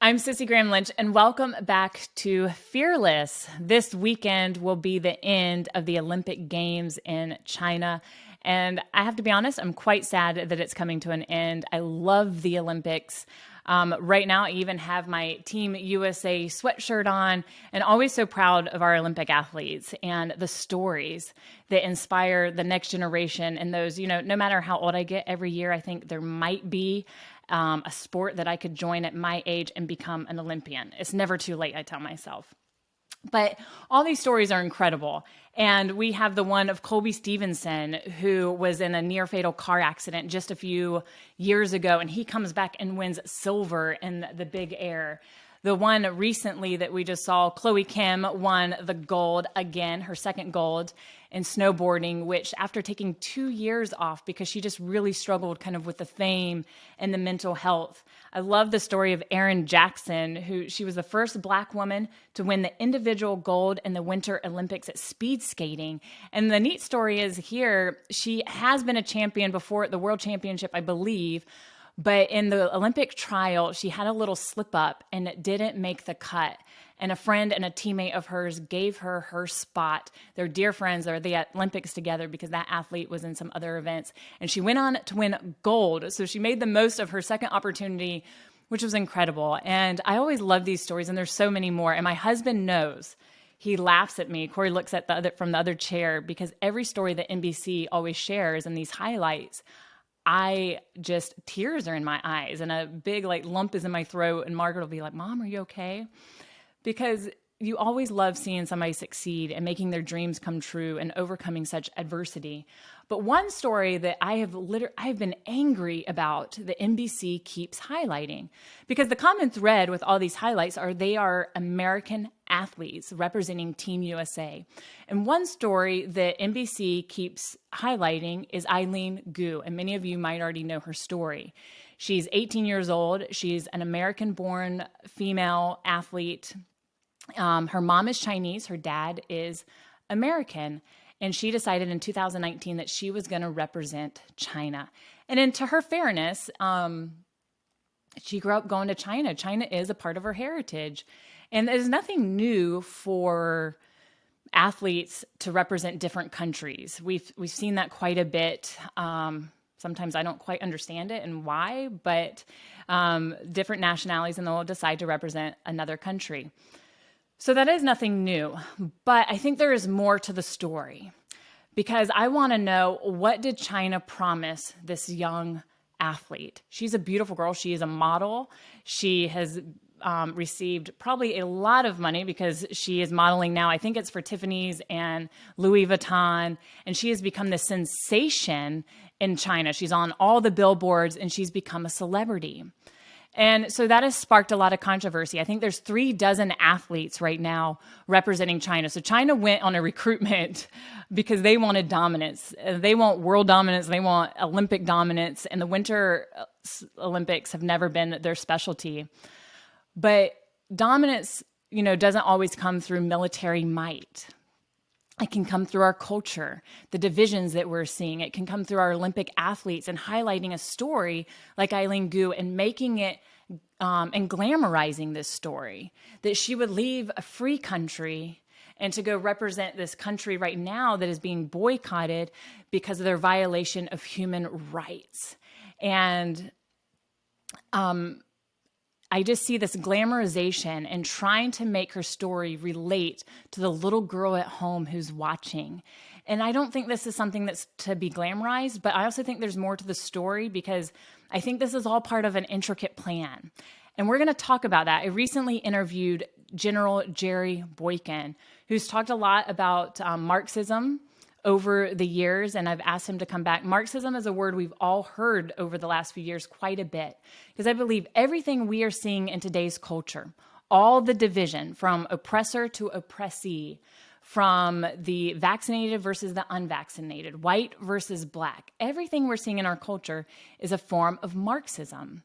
I'm Sissy Graham Lynch, and welcome back to Fearless. This weekend will be the end of the Olympic Games in China. And I have to be honest, I'm quite sad that it's coming to an end. I love the Olympics. Right now, I even have my Team U.S.A. sweatshirt on, and always so proud of our Olympic athletes and the stories that inspire the next generation. And those, no matter how old I get every year, I think there might be a sport that I could join at my age and become an Olympian. It's never too late, I tell myself. But all these stories are incredible. And we have the one of Colby Stevenson, who was in a near-fatal car accident just a few years ago, and he comes back and wins silver in the big air. The one recently that we just saw, Chloe Kim won the gold again, her second gold in snowboarding, which after taking 2 years off because she just really struggled kind of with the fame and the mental health. I love the story of Erin Jackson, she was the first Black woman to win the individual gold in the Winter Olympics at speed skating. And the neat story is here, she has been a champion before at the World Championship, I believe. But in the Olympic trial, she had a little slip up and it didn't make the cut. And a friend and a teammate of hers gave her her spot. They're dear friends. They're at the Olympics together because that athlete was in some other events. And she went on to win gold. So she made the most of her second opportunity, which was incredible. And I always love these stories, and there's so many more. And my husband knows. He laughs at me. Corey looks at from the other chair because every story that NBC always shares in these highlights, tears are in my eyes and a big lump is in my throat, and Margaret will be like, "Mom, are you okay?" Because you always love seeing somebody succeed and making their dreams come true and overcoming such adversity. But one story that I have been angry about that NBC keeps highlighting, because the common thread with all these highlights they are American athletes representing Team USA. And one story that NBC keeps highlighting is Eileen Goo, and many of you might already know her story. She's 18 years old. She's an American-born female athlete. Her mom is Chinese. Her dad is American. And she decided in 2019 that she was going to represent China. And to her fairness, she grew up going to China. China is a part of her heritage. And there's nothing new for athletes to represent different countries. We've seen that quite a bit. Sometimes I don't quite understand it and why, but different nationalities and they'll decide to represent another country. So that is nothing new, but I think there is more to the story, because I want to know, what did China promise this young athlete? She's a beautiful girl. She is a model. She has received probably a lot of money because she is modeling now. I think it's for Tiffany's and Louis Vuitton, and she has become this sensation in China. She's on all the billboards and she's become a celebrity. And so that has sparked a lot of controversy. I think there's 36 athletes right now representing China. So China went on a recruitment because they wanted dominance. They want world dominance. They want Olympic dominance. And the Winter Olympics have never been their specialty. But dominance, doesn't always come through military might. It can come through our culture, the divisions that we're seeing. It can come through our Olympic athletes and highlighting a story like Eileen Goo and making it and glamorizing this story, that she would leave a free country and to go represent this country right now that is being boycotted because of their violation of human rights. And I just see this glamorization and trying to make her story relate to the little girl at home who's watching. And I don't think this is something that's to be glamorized, but I also think there's more to the story, because I think this is all part of an intricate plan. And we're going to talk about that. I recently interviewed General Jerry Boykin, who's talked a lot about Marxism over the years, and I've asked him to come back. Marxism is a word we've all heard over the last few years quite a bit, because I believe everything we are seeing in today's culture, all the division from oppressor to oppressee, from the vaccinated versus the unvaccinated, white versus black, everything we're seeing in our culture is a form of Marxism.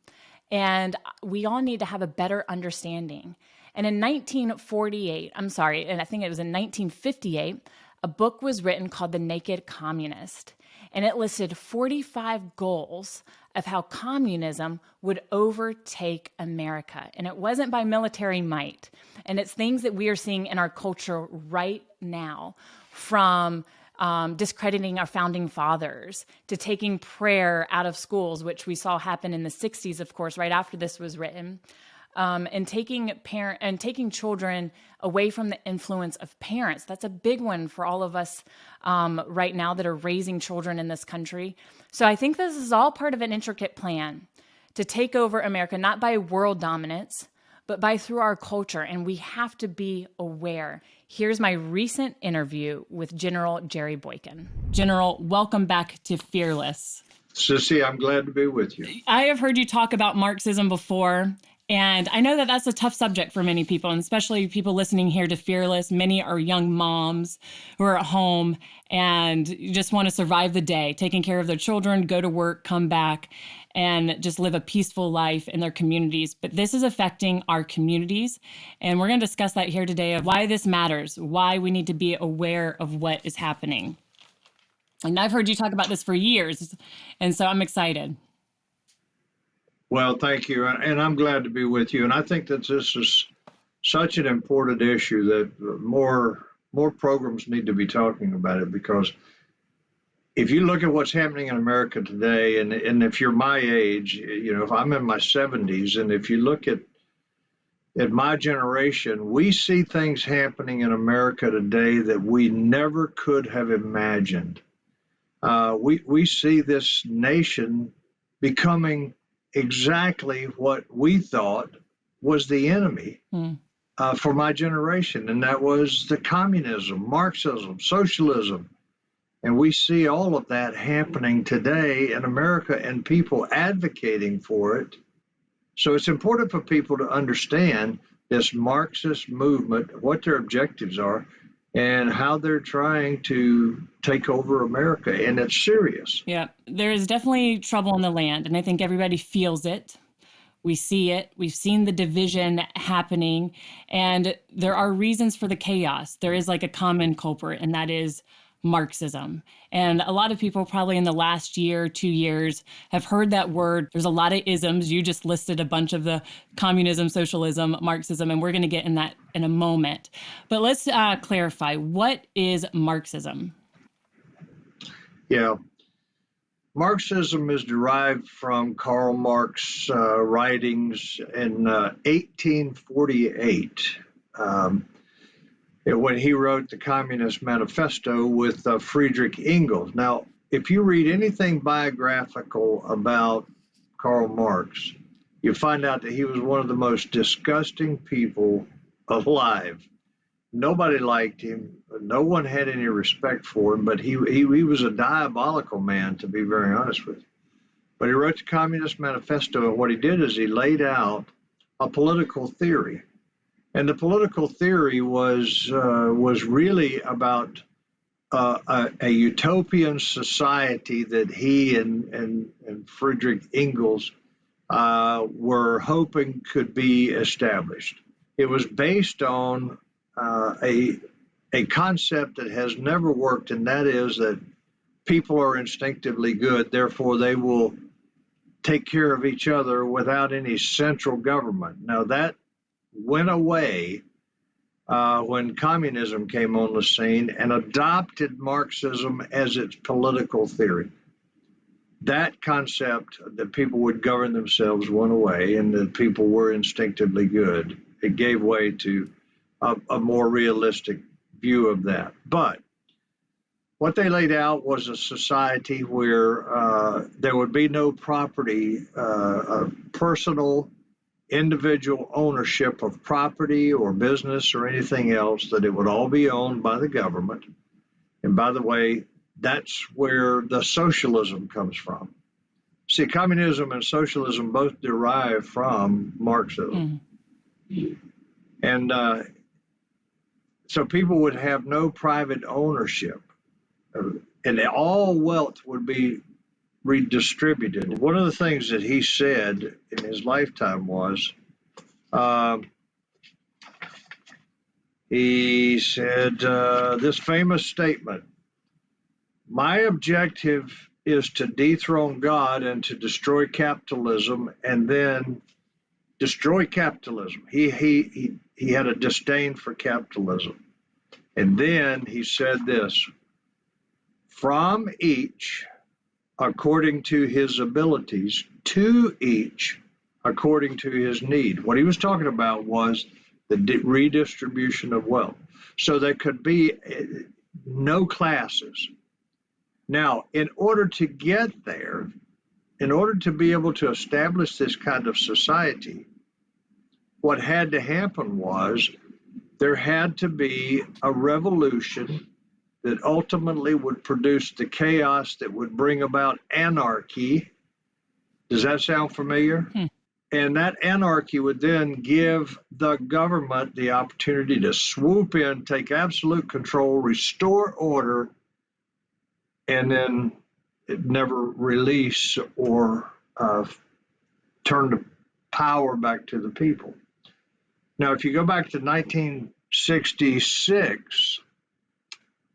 And we all need to have a better understanding. And in 1958, and I think it was in 1958, a book was written called The Naked Communist, and it listed 45 goals of how communism would overtake America. And it wasn't by military might. And it's things that we are seeing in our culture right now, from discrediting our founding fathers to taking prayer out of schools, which we saw happen in the 60s, of course, right after this was written. And taking children away from the influence of parents. That's a big one for all of us right now that are raising children in this country. So I think this is all part of an intricate plan to take over America, not by world dominance, but by through our culture. And we have to be aware. Here's my recent interview with General Jerry Boykin. General, welcome back to Fearless. Sissy, I'm glad to be with you. I have heard you talk about Marxism before. And I know that that's a tough subject for many people, and especially people listening here to Fearless. Many are young moms who are at home and just want to survive the day, taking care of their children, go to work, come back, and just live a peaceful life in their communities. But this is affecting our communities. And we're going to discuss that here today, of why this matters, why we need to be aware of what is happening. And I've heard you talk about this for years, and so I'm excited. Well, thank you. And I'm glad to be with you. And I think that this is such an important issue that more programs need to be talking about it, because if you look at what's happening in America today, and if you're my age, if I'm in my 70s, and if you look at my generation, we see things happening in America today that we never could have imagined. We see this nation becoming exactly what we thought was the enemy for my generation, and that was the communism, Marxism, socialism. And we see all of that happening today in America and people advocating for it. So it's important for people to understand this Marxist movement, what their objectives are, and how they're trying to take over America. And it's serious. Yeah, there is definitely trouble in the land, and I think everybody feels it. We see it. We've seen the division happening, and there are reasons for the chaos. There is like a common culprit, and that is Marxism. And a lot of people probably in the last year, 2 years have heard that word. There's a lot of isms. You just listed a bunch of the communism, socialism, Marxism, and we're going to get in that in a moment. But let's clarify, what is Marxism? Yeah. Marxism is derived from Karl Marx's writings in 1848. When he wrote the Communist Manifesto with Friedrich Engels. Now, if you read anything biographical about Karl Marx, you find out that he was one of the most disgusting people alive. Nobody liked him. No one had any respect for him, but he was a diabolical man, to be very honest with you. But he wrote the Communist Manifesto, and what he did is he laid out a political theory. And the political theory was really about a utopian society that he and Friedrich Engels were hoping could be established. It was based on a concept that has never worked, and that is that people are instinctively good, therefore they will take care of each other without any central government. Now that went away when communism came on the scene and adopted Marxism as its political theory. That concept that people would govern themselves went away and that people were instinctively good. It gave way to a more realistic view of that. But what they laid out was a society where there would be no property, personal, individual ownership of property or business or anything else, that it would all be owned by the government. And by the way, that's where the socialism comes from. See, communism and socialism both derive from Marxism. And so people would have no private ownership, and all wealth would be redistributed. One of the things that he said in his lifetime was, he said this famous statement: "My objective is to dethrone God and to destroy capitalism, and then destroy capitalism. He had a disdain for capitalism. And then he said this, from each according to his abilities, to each according to his need. What he was talking about was the redistribution of wealth. So there could be no classes. Now, in order to get there, in order to be able to establish this kind of society, what had to happen was there had to be a revolution that ultimately would produce the chaos that would bring about anarchy. Does that sound familiar? And that anarchy would then give the government the opportunity to swoop in, take absolute control, restore order, and then never release or turn the power back to the people. Now, if you go back to 1966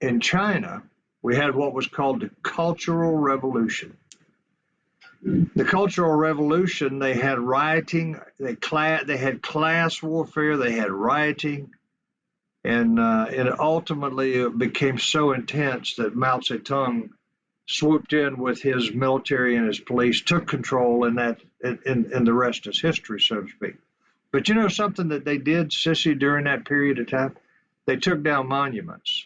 in China, we had what was called the Cultural Revolution. The Cultural Revolution, they had rioting, they had class warfare, they had rioting, and ultimately it became so intense that Mao Zedong swooped in with his military and his police, took control, and the rest is history, so to speak. But you know something that they did, Sissy, during that period of time? They took down monuments.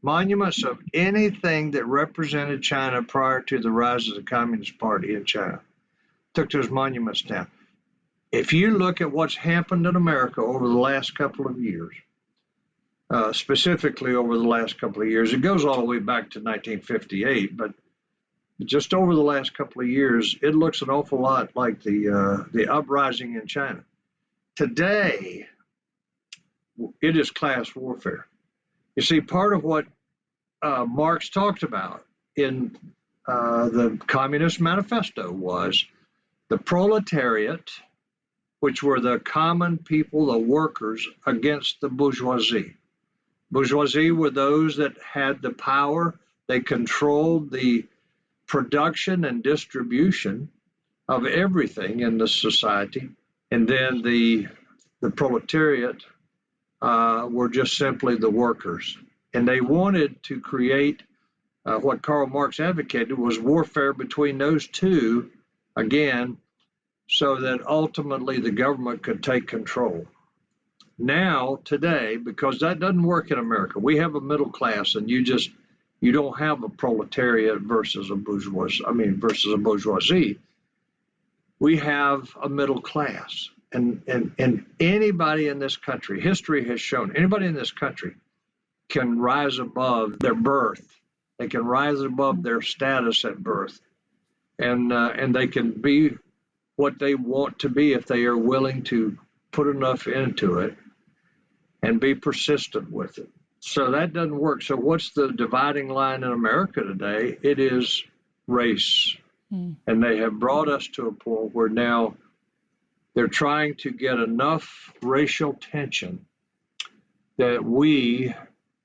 Monuments of anything that represented China prior to the rise of the Communist Party in China. Took those monuments down. If you look at what's happened in America over the last couple of years, specifically over the last couple of years, it goes all the way back to 1958, but just over the last couple of years, it looks an awful lot like the uprising in China. Today, it is class warfare. You see, part of what Marx talked about in the Communist Manifesto was the proletariat, which were the common people, the workers, against the bourgeoisie. Bourgeoisie were those that had the power. They controlled the production and distribution of everything in the society. And then the proletariat were just simply the workers. And they wanted to create what Karl Marx advocated was warfare between those two, again, so that ultimately the government could take control. Now, today, because that doesn't work in America, we have a middle class, and you don't have a proletariat versus a bourgeoisie. We have a middle class. And anybody in this country, history has shown, anybody in this country can rise above their birth. They can rise above their status at birth. And they can be what they want to be if they are willing to put enough into it and be persistent with it. So that doesn't work. So what's the dividing line in America today? It is race. And they have brought us to a point where now they're trying to get enough racial tension that we,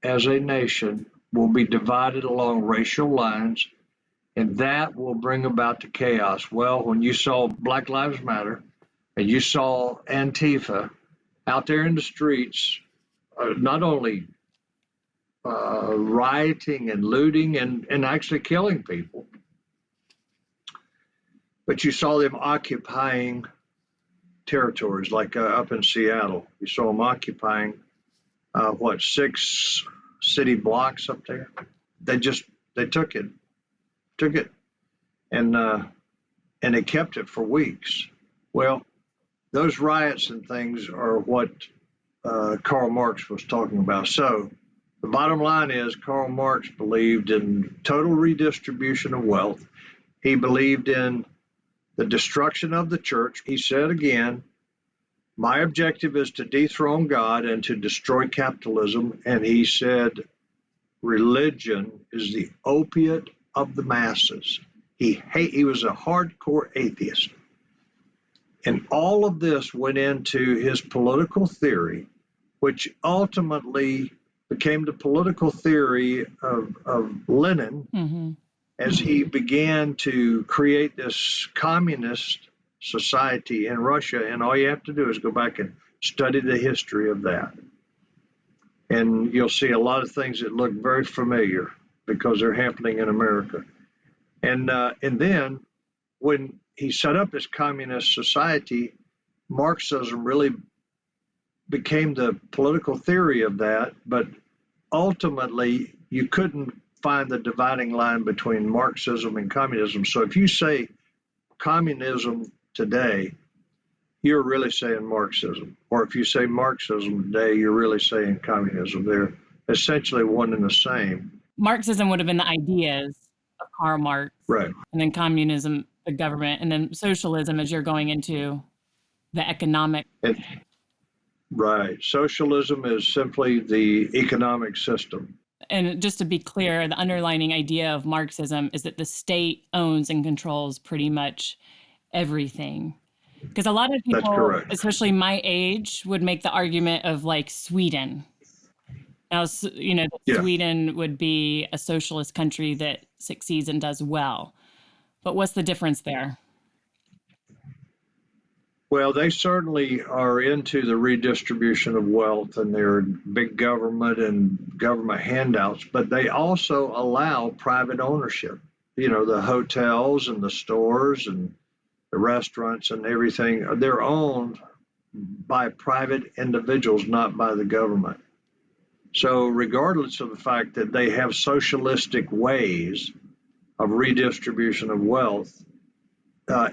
as a nation, will be divided along racial lines, and that will bring about the chaos. Well, when you saw Black Lives Matter and you saw Antifa out there in the streets, not only rioting and looting and actually killing people, but you saw them occupying territories like up in Seattle. You saw them occupying, 6 city blocks up there. They took it, and they kept it for weeks. Well, those riots and things are what Karl Marx was talking about. So the bottom line is Karl Marx believed in total redistribution of wealth. He believed in the destruction of the church. He said again, my objective is to dethrone God and to destroy capitalism. And he said, religion is the opiate of the masses. He was a hardcore atheist. And all of this went into his political theory, which ultimately became the political theory of Lenin. as he began to create this communist society in Russia. And all you have to do is go back and study the history of that. And you'll see a lot of things that look very familiar because they're happening in America. And then when he set up this communist society, Marxism really became the political theory of that. But ultimately, you couldn't find the dividing line between Marxism and communism. So if you say communism today, you're really saying Marxism. Or if you say Marxism today, you're really saying communism. They're essentially one and the same. Marxism would have been the ideas of Karl Marx. Right. And then communism, the government, and then socialism as you're going into the economic. Right. Socialism is simply the economic system. And just to be clear, the underlining idea of Marxism is that the state owns and controls pretty much everything. Because a lot of people, especially my age, would make the argument of like Sweden. Now, Sweden would be a socialist country that succeeds and does well. But what's the difference there? Well, they certainly are into the redistribution of wealth, and they're big government and government handouts, but they also allow private ownership. The hotels and the stores and the restaurants and everything, they're owned by private individuals, not by the government. So regardless of the fact that they have socialistic ways of redistribution of wealth,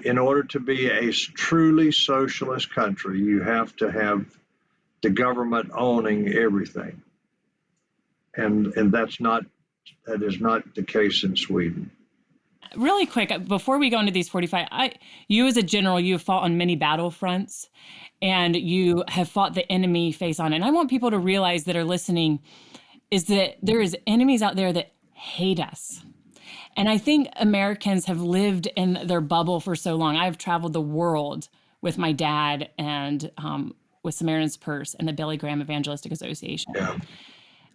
in order to be a truly socialist country, you have to have the government owning everything. And that is not the case in Sweden. Really quick, before we go into these 45, you as a general, you have fought on many battlefronts, and you have fought the enemy face on. And I want people to realize that are listening is that there is enemies out there that hate us. And I think Americans have lived in their bubble for so long. I've traveled the world with my dad and with Samaritan's Purse and the Billy Graham Evangelistic Association. Yeah.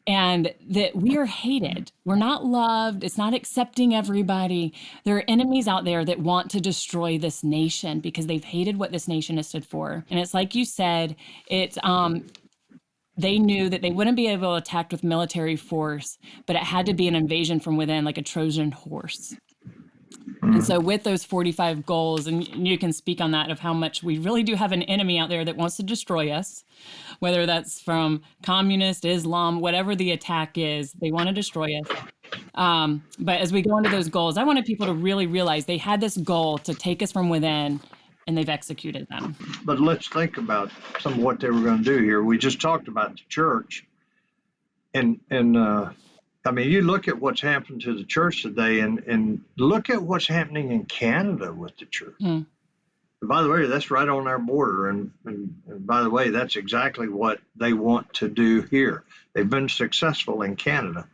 And that we are hated. We're not loved. It's not accepting everybody. There are enemies out there that want to destroy this nation because they've hated what this nation has stood for. And it's like you said, they knew that they wouldn't be able to attack with military force, but it had to be an invasion from within, like a Trojan horse. Mm-hmm. And so with those 45 goals, and you can speak on that, of how much we really do have an enemy out there that wants to destroy us, whether that's from communist, Islam, whatever the attack is, they want to destroy us. But as we go into those goals, I wanted people to really realize they had this goal to take us from within, and they've executed them. But let's think about some of what they were going to do here. We just talked about the church, and I mean, you look at what's happened to the church today, and look at what's happening in Canada with the church. Mm. By the way, that's right on our border, and by the way, that's exactly what they want to do here. They've been successful in Canada,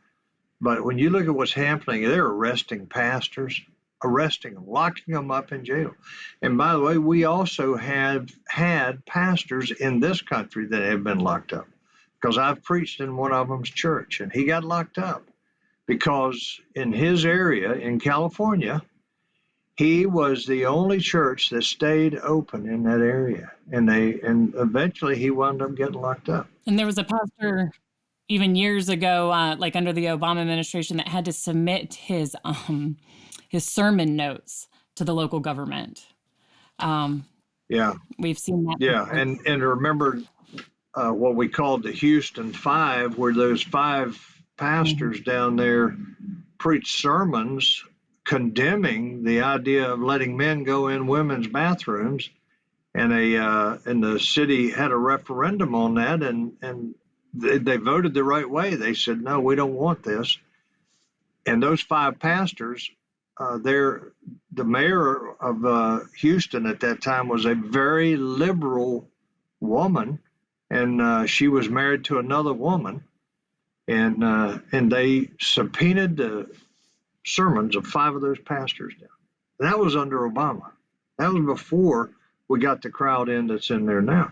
but when you look at what's happening, they're arresting pastors. Arresting them, locking them up in jail. And by the way, we also have had pastors in this country that have been locked up, because I've preached in one of them's church, and he got locked up because in his area in California, he was the only church that stayed open in that area, and eventually he wound up getting locked up. And there was a pastor even years ago, like under the Obama administration, that had to submit his sermon notes to the local government. We've seen that. Yeah, and remember what we called the Houston Five, where those 5 pastors down there preached sermons condemning the idea of letting men go in women's bathrooms, and the city had a referendum on that, and they voted the right way. They said, no, we don't want this. And those 5 pastors, the mayor of Houston at that time was a very liberal woman, and she was married to another woman, and they subpoenaed the sermons of 5 of those pastors down. That was under Obama. That was before we got the crowd in that's in there now.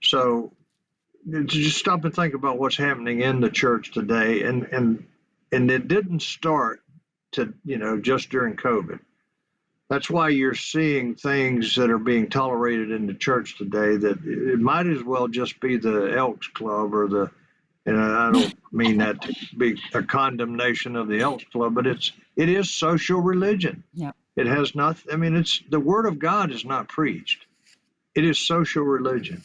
So just stop and think about what's happening in the church today, and it didn't start to, just during COVID. That's why you're seeing things that are being tolerated in the church today that it might as well just be the Elks Club and I don't mean that to be a condemnation of the Elks Club, but it is social religion. Yeah. It has nothing. I mean, it's the Word of God is not preached. It is social religion,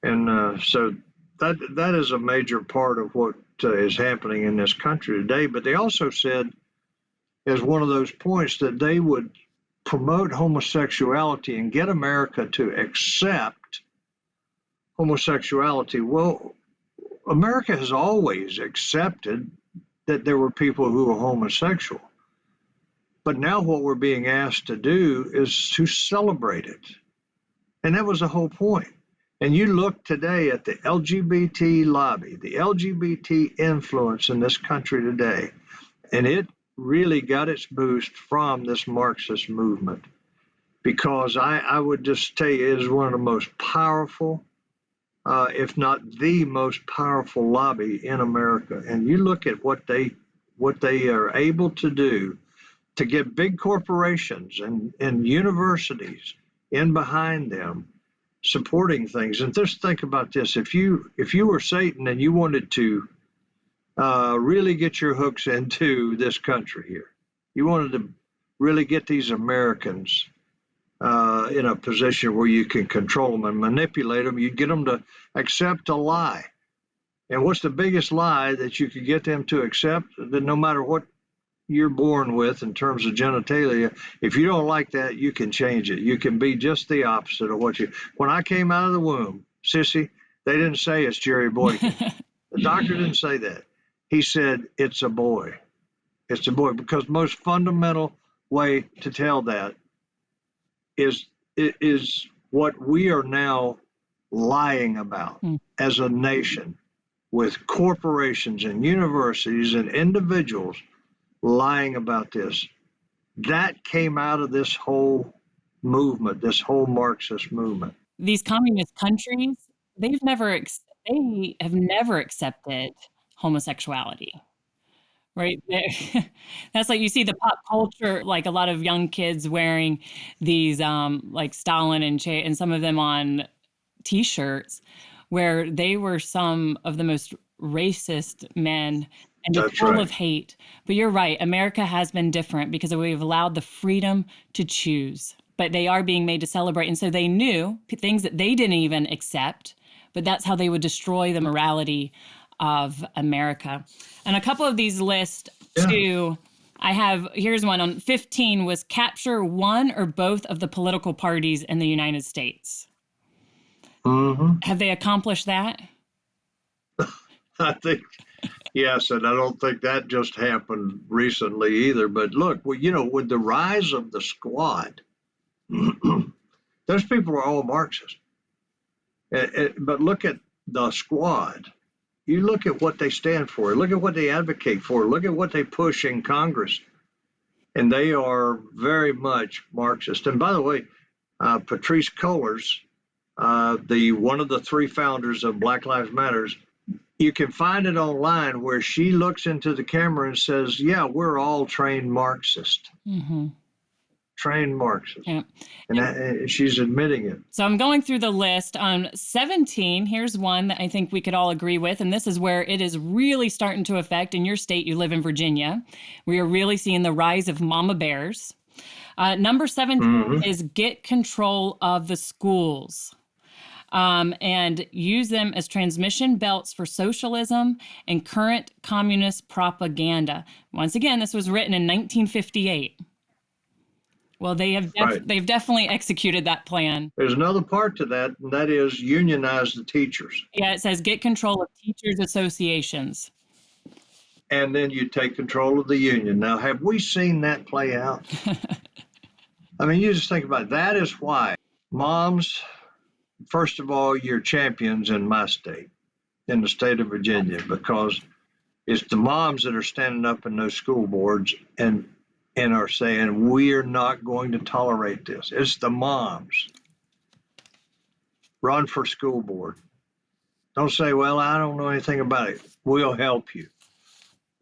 and so that is a major part of what is happening in this country today. But they also said, as one of those points, that they would promote homosexuality and get America to accept homosexuality. Well, America has always accepted that there were people who were homosexual. But now what we're being asked to do is to celebrate it. And that was the whole point. And you look today at the LGBT lobby, the LGBT influence in this country today, and it really got its boost from this Marxist movement. Because I would just tell you, it is one of the most powerful, if not the most powerful lobby in America. And you look at what they are able to do to get big corporations and universities in behind them supporting things. And just think about this. If you were Satan and you wanted to really get your hooks into this country here, you wanted to really get these Americans in a position where you can control them and manipulate them, you'd get them to accept a lie. And what's the biggest lie that you could get them to accept? That no matter what you're born with in terms of genitalia, if you don't like that, you can change it. You can be just the opposite of what you. When I came out of the womb, sissy, they didn't say it's Jerry Boykin. The doctor didn't say that. He said it's a boy. It's a boy, because most fundamental way to tell that is what we are now lying about as a nation, with corporations and universities and individuals lying about this. That came out of this whole movement, this whole Marxist movement. These communist countries, they have never accepted homosexuality. Right. That's like you see the pop culture, like a lot of young kids wearing these like Stalin and Che, and some of them on T-shirts, where they were some of the most racist men and just full of hate. But you're right, America has been different because we've allowed the freedom to choose. But they are being made to celebrate, and so they knew things that they didn't even accept. But that's how they would destroy the morality of America. And a couple of these lists too, here's one on 15 was capture one or both of the political parties in the United States. Mm-hmm. Have they accomplished that? I think, yes, and I don't think that just happened recently either. But look, well, with the rise of the squad, those people are all Marxist. But look at the squad. You look at what they stand for, look at what they advocate for, look at what they push in Congress, and they are very much Marxist. And by the way, Patrisse Cullors, one of the three founders of Black Lives Matters, you can find it online where she looks into the camera and says, yeah, we're all trained Marxist. Mm-hmm. Trained Marxist. Yeah. And she's admitting it. So I'm going through the list. On 17, here's one that I think we could all agree with, and this is where it is really starting to affect. In your state, you live in Virginia. We are really seeing the rise of mama bears. Number 17 is get control of the schools. And use them as transmission belts for socialism and current communist propaganda. Once again, this was written in 1958. Well, they've definitely executed that plan. There's another part to that, and that is unionize the teachers. Yeah, it says get control of teachers' associations. And then you take control of the union. Now, have we seen that play out? I mean, you just think about it. That is why moms, first of all, you're champions in my state, in the state of Virginia, because it's the moms that are standing up in those school boards and are saying, we are not going to tolerate this. It's the moms. Run for school board. Don't say, well, I don't know anything about it. We'll help you.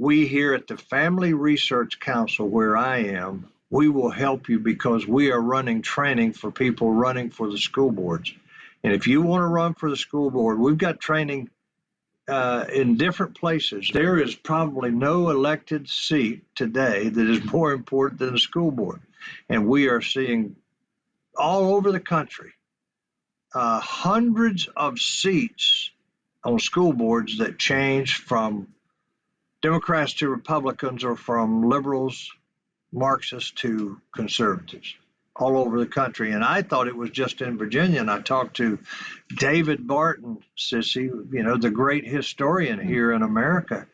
we here at the Family Research Council, where I am, we will help you because we are running training for people running for the school boards. And if you want to run for the school board, we've got training in different places. There is probably no elected seat today that is more important than the school board. And we are seeing all over the country hundreds of seats on school boards that change from Democrats to Republicans or from liberals, Marxists to conservatives all over the country. And I thought it was just in Virginia. And I talked to David Barton, Sissy, the great historian here in America.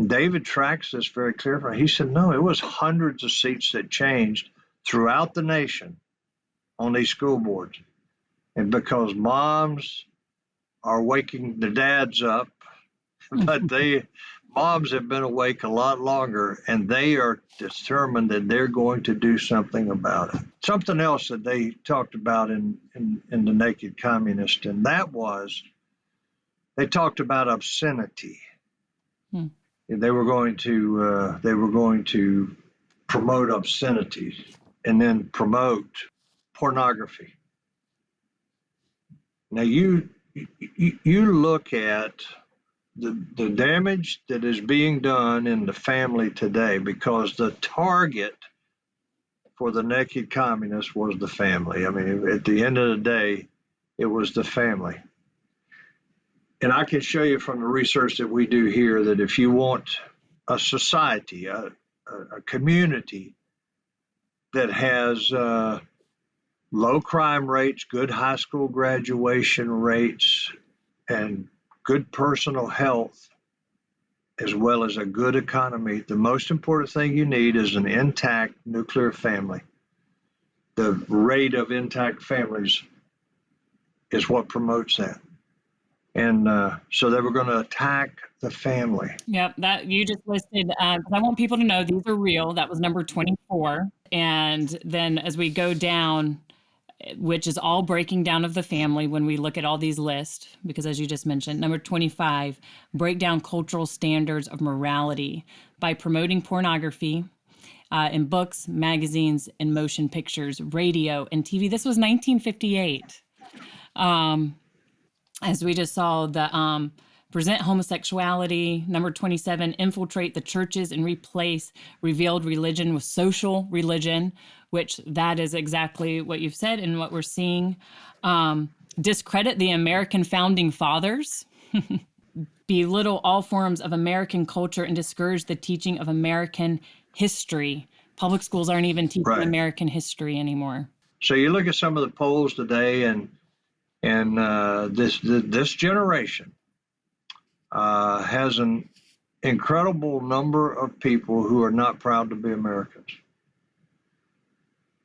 David tracks this very clearly. He said, no, it was hundreds of seats that changed throughout the nation on these school boards. And because moms are waking the dads up, but moms have been awake a lot longer, and they are determined that they're going to do something about it. Something else that they talked about in the Naked Communist, and that was they talked about obscenity. They were going to promote obscenities and then promote pornography. Now you look at the damage that is being done in the family today, because the target for the Naked Communist was the family. I mean, at the end of the day, it was the family. And I can show you from the research that we do here that if you want a society, a community that has low crime rates, good high school graduation rates, and good personal health, as well as a good economy, the most important thing you need is an intact nuclear family. The rate of intact families is what promotes that. And so they were going to attack the family. Yep, that you just listed. I want people to know these are real. That was number 24. And then as we go down, which is all breaking down of the family when we look at all these lists, because as you just mentioned, number 25, break down cultural standards of morality by promoting pornography in books, magazines, and motion pictures, radio, and TV. This was 1958. As we just saw, the present homosexuality. Number 27, infiltrate the churches and replace revealed religion with social religion, which that is exactly what you've said and what we're seeing. Discredit the American founding fathers. Belittle all forms of American culture and discourage the teaching of American history. Public schools aren't even teaching American history anymore. So you look at some of the polls today, and this generation has an incredible number of people who are not proud to be Americans.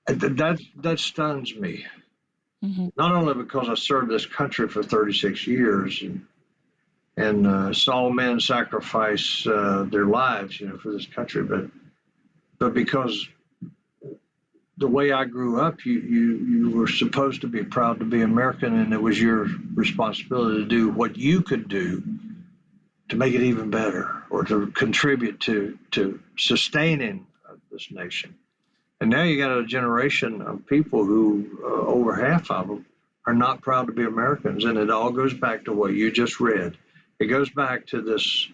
That stuns me. Mm-hmm. Not only because I served this country for 36 years and saw men sacrifice their lives, for this country, but because the way I grew up, you were supposed to be proud to be American, and it was your responsibility to do what you could do to make it even better or to contribute to sustaining this nation. And now you got a generation of people who, over half of them, are not proud to be Americans. And it all goes back to what you just read. It goes back to this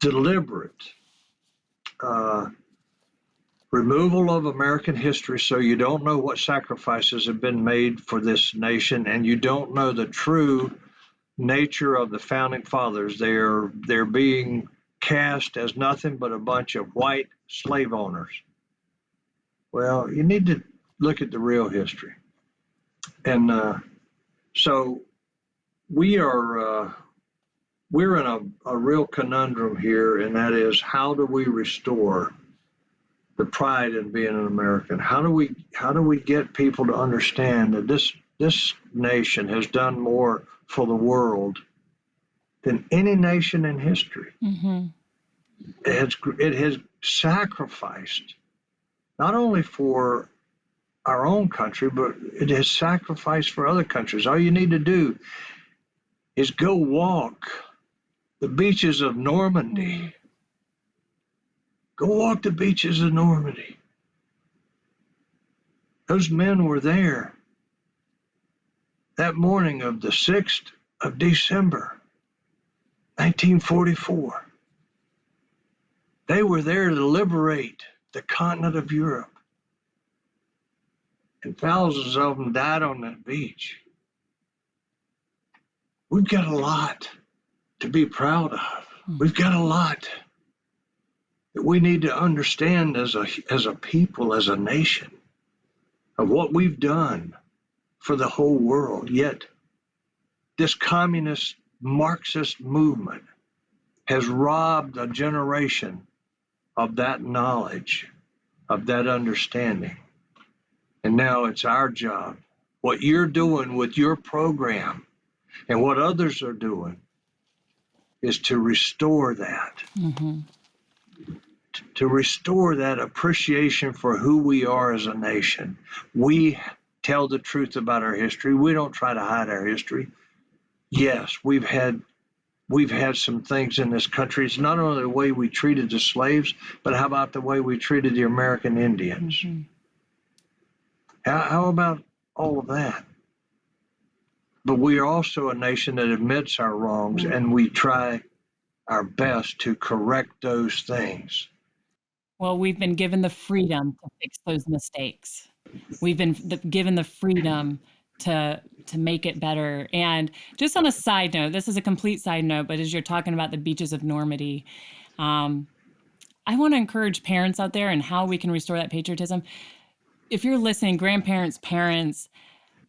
deliberate removal of American history, so you don't know what sacrifices have been made for this nation, and you don't know the true nature of the founding fathers. They're being cast as nothing but a bunch of white slave owners. Well, you need to look at the real history. And so we're in a real conundrum here, and that is, how do we restore the pride in being an American? How do we get people to understand that this nation has done more for the world than any nation in history? Mm-hmm. It has sacrificed not only for our own country, but it has sacrificed for other countries. All you need to do is go walk the beaches of Normandy Go walk the beaches of Normandy. Those men were there that morning of the 6th of December, 1944. They were there to liberate the continent of Europe. And thousands of them died on that beach. We've got a lot to be proud of. We've got a lot that we need to understand as a people, as a nation, of what we've done for the whole world. Yet this communist Marxist movement has robbed a generation of that knowledge, of that understanding. And now it's our job. What you're doing with your program and what others are doing is to restore that. Mm-hmm. To restore that appreciation for who we are as a nation. We tell the truth about our history. We don't try to hide our history. Yes, we've had some things in this country. It's not only the way we treated the slaves, but how about the way we treated the American Indians? Mm-hmm. How about all of that? But we are also a nation that admits our wrongs, and we try our best to correct those things. Well, we've been given the freedom to fix those mistakes. We've been given the freedom to make it better. And just on a side note, this is a complete side note, but as you're talking about the beaches of Normandy, I want to encourage parents out there and how we can restore that patriotism. If you're listening, grandparents, parents,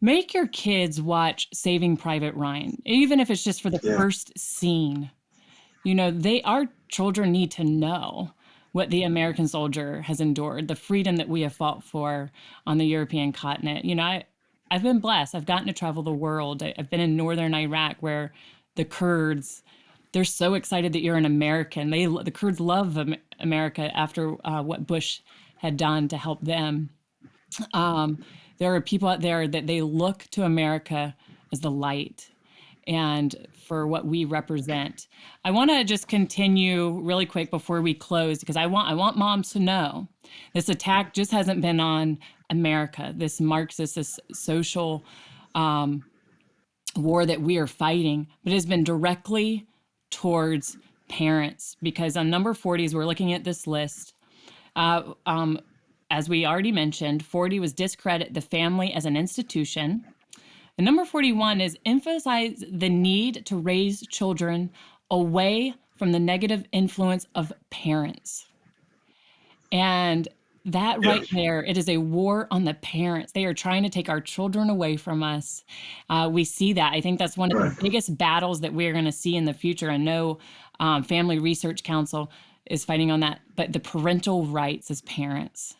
make your kids watch Saving Private Ryan, even if it's just for the first scene. You know, our children need to know what the American soldier has endured, the freedom that we have fought for on the European continent. You know, I've been blessed. I've gotten to travel the world. I've been in northern Iraq where the Kurds, they're so excited that you're an American. The Kurds love America after what Bush had done to help them. There are people out there that they look to America as the light and for what we represent. I want to just continue really quick before we close, because I want moms to know this attack just hasn't been on America, this Marxist, this social war that we are fighting, but it has been directly towards parents. Because on number 40, as we're looking at this list, as we already mentioned, 40 was discredit the family as an institution. And number 41 is emphasize the need to raise children away from the negative influence of parents. And that right there, it is a war on the parents. They are trying to take our children away from us. We see that. I think that's one of the biggest battles that we're going to see in the future. I know Family Research Council is fighting on that, but the parental rights as parents.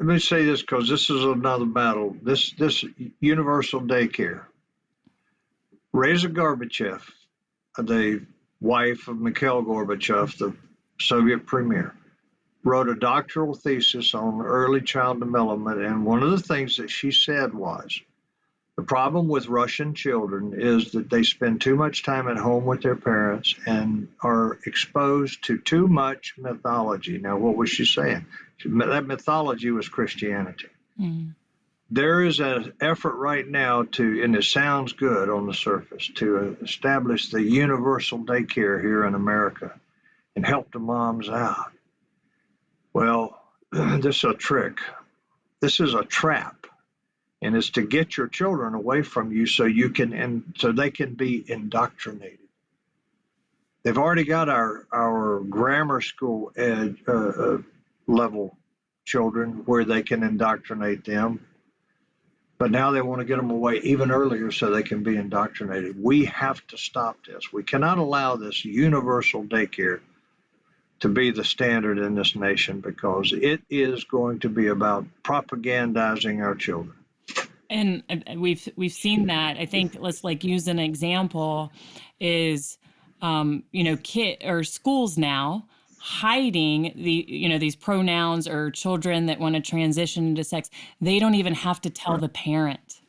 Let me say this, because this is another battle. This universal daycare. Reza Gorbachev, the wife of Mikhail Gorbachev, the Soviet premier, wrote a doctoral thesis on early child development, and one of the things that she said was, the problem with Russian children is that they spend too much time at home with their parents and are exposed to too much mythology. Now, what was she saying? That mythology was Christianity. Mm. There is an effort right now to, and it sounds good on the surface, to establish the universal daycare here in America and help the moms out. Well, this is a trick. This is a trap. And it's to get your children away from you so they can be indoctrinated. They've already got our grammar school level children where they can indoctrinate them, but now they want to get them away even earlier so they can be indoctrinated. We have to stop this. We cannot allow this universal daycare to be the standard in this nation, because it is going to be about propagandizing our children. And we've seen that. I think let's use an example is, kid or schools now hiding these pronouns, or children that want to transition into sex. They don't even have to tell the parent.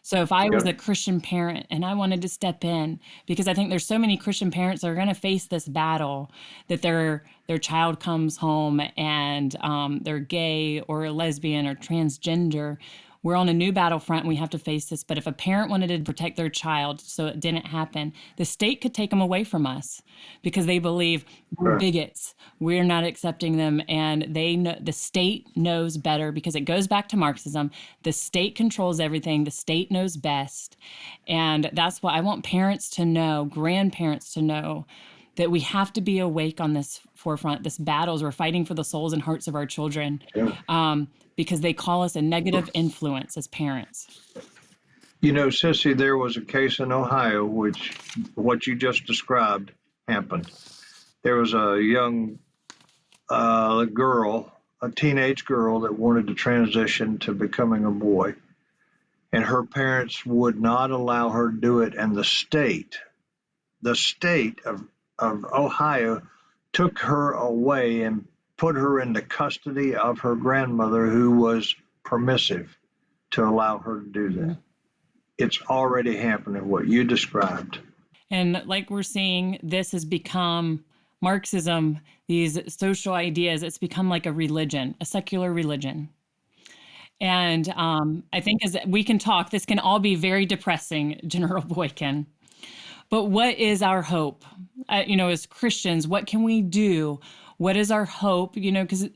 So if I was Yep. a Christian parent and I wanted to step in, because I think there's so many Christian parents that are going to face this battle that their child comes home and they're gay or a lesbian or transgender. We're on a new battlefront and we have to face this. But if a parent wanted to protect their child so it didn't happen, the state could take them away from us because they believe we're Right. bigots. We're not accepting them. And they know, the state knows better because it goes back to Marxism. The state controls everything. The state knows best. And that's why I want parents to know, grandparents to know, that we have to be awake on this forefront, this battles we're fighting for the souls and hearts of our children, Yeah. because they call us a negative influence as parents. You know, Sissy, there was a case in Ohio which what you just described happened. There was a young girl, a teenage girl that wanted to transition to becoming a boy, and her parents would not allow her to do it. And the state of Ohio took her away and put her into custody of her grandmother, who was permissive to allow her to do that. Mm-hmm. It's already happening, what you described. And like we're seeing, this has become Marxism, these social ideas, it's become like a religion, a secular religion. And I think as we can talk, this can all be very depressing, General Boykin. But what is our hope? As Christians, what can we do? What is our hope? Because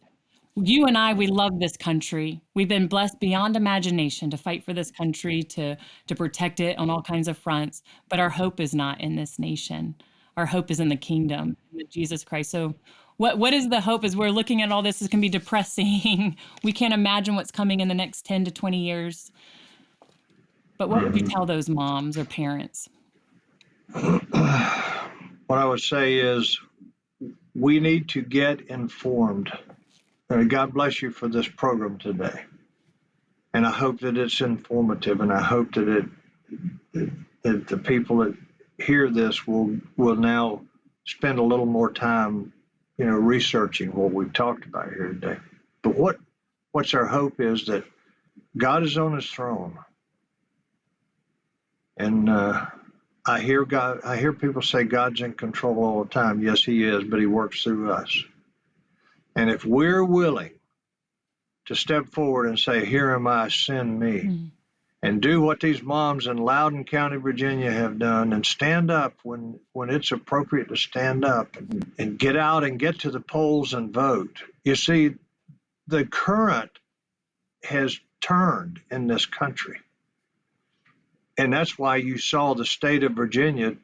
you and I, we love this country. We've been blessed beyond imagination to fight for this country, to protect it on all kinds of fronts. But our hope is not in this nation. Our hope is in the kingdom, in Jesus Christ. So what is the hope as we're looking at all this? This can be depressing. We can't imagine what's coming in the next 10 to 20 years. But what would you tell those moms or parents? What I would say is we need to get informed. God bless you for this program today. And I hope that it's informative, and I hope that that the people that hear this will now spend a little more time, researching what we've talked about here today. But what's our hope is that God is on his throne. And I hear people say God's in control all the time. Yes, he is, but he works through us. And if we're willing to step forward and say, here am I, send me, and do what these moms in Loudoun County, Virginia have done, and stand up when it's appropriate to stand up, and get out and get to the polls and vote. You see, the current has turned in this country. And that's why you saw the state of Virginia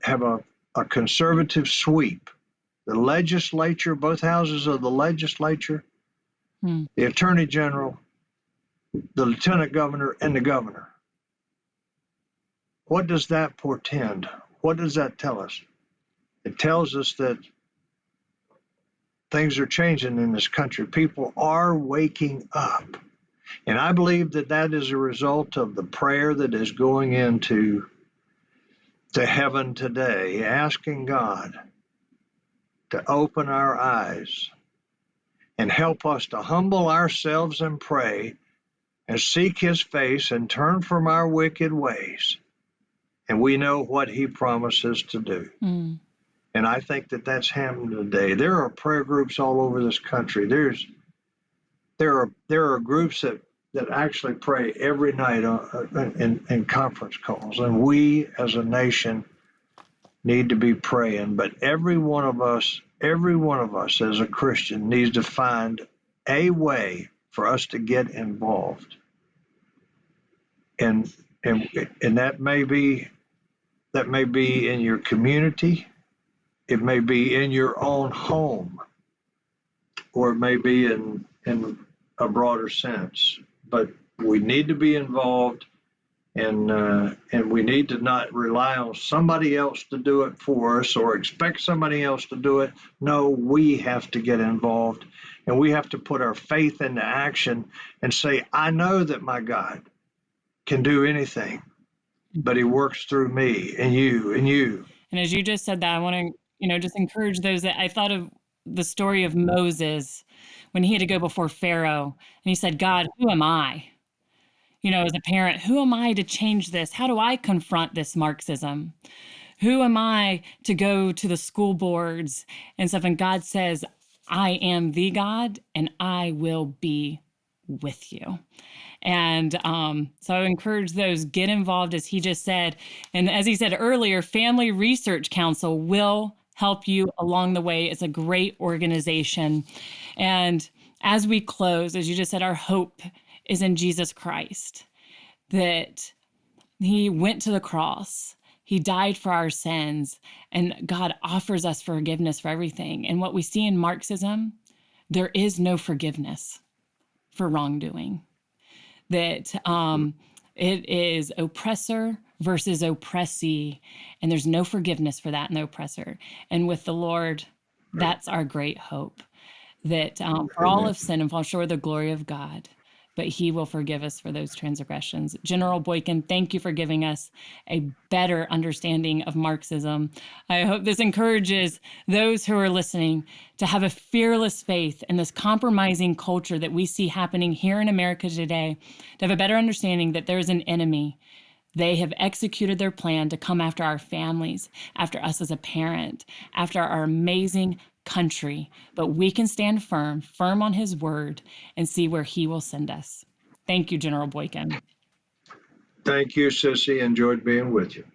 have a conservative sweep. The legislature, both houses of the legislature, the attorney general, the lieutenant governor, and the governor. What does that portend? What does that tell us? It tells us that things are changing in this country. People are waking up. And I believe that is a result of the prayer that is going into heaven today, asking God to open our eyes and help us to humble ourselves and pray and seek his face and turn from our wicked ways. And we know what he promises to do. And I think that that's happening today. There are prayer groups all over this country. There are groups that actually pray every night in conference calls. And we as a nation need to be praying. But every one of us as a Christian needs to find a way for us to get involved. And that may be in your community, it may be in your own home, or it may be in a broader sense. But we need to be involved, and we need to not rely on somebody else to do it for us or expect somebody else to do it. No, we have to get involved, and we have to put our faith into action and say, I know that my God can do anything, but he works through me and you and you. And as you just said that, I want to, just encourage those that I thought of the story of Moses when he had to go before Pharaoh and he said, God, who am I? as a parent, who am I to change this? How do I confront this Marxism? Who am I to go to the school boards and stuff? And God says, I am the God and I will be with you. And so I encourage those, get involved, as he just said. And as he said earlier, Family Research Council will help you along the way. It's a great organization. And as we close, as you just said, our hope is in Jesus Christ, that he went to the cross. He died for our sins, and God offers us forgiveness for everything. And what we see in Marxism, there is no forgiveness for wrongdoing. That it is oppressor versus oppressee, and there's no forgiveness for that in the oppressor. And with the Lord, that's our great hope, that for all of sin and fall short of the glory of God, but he will forgive us for those transgressions. General Boykin, thank you for giving us a better understanding of Marxism. I hope this encourages those who are listening to have a fearless faith in this compromising culture that we see happening here in America today, to have a better understanding that there's an enemy. They have executed their plan to come after our families, after us as a parent, after our amazing country, but we can stand firm on his word and see where he will send us. Thank you, General Boykin. Thank you, Sissy. Enjoyed being with you.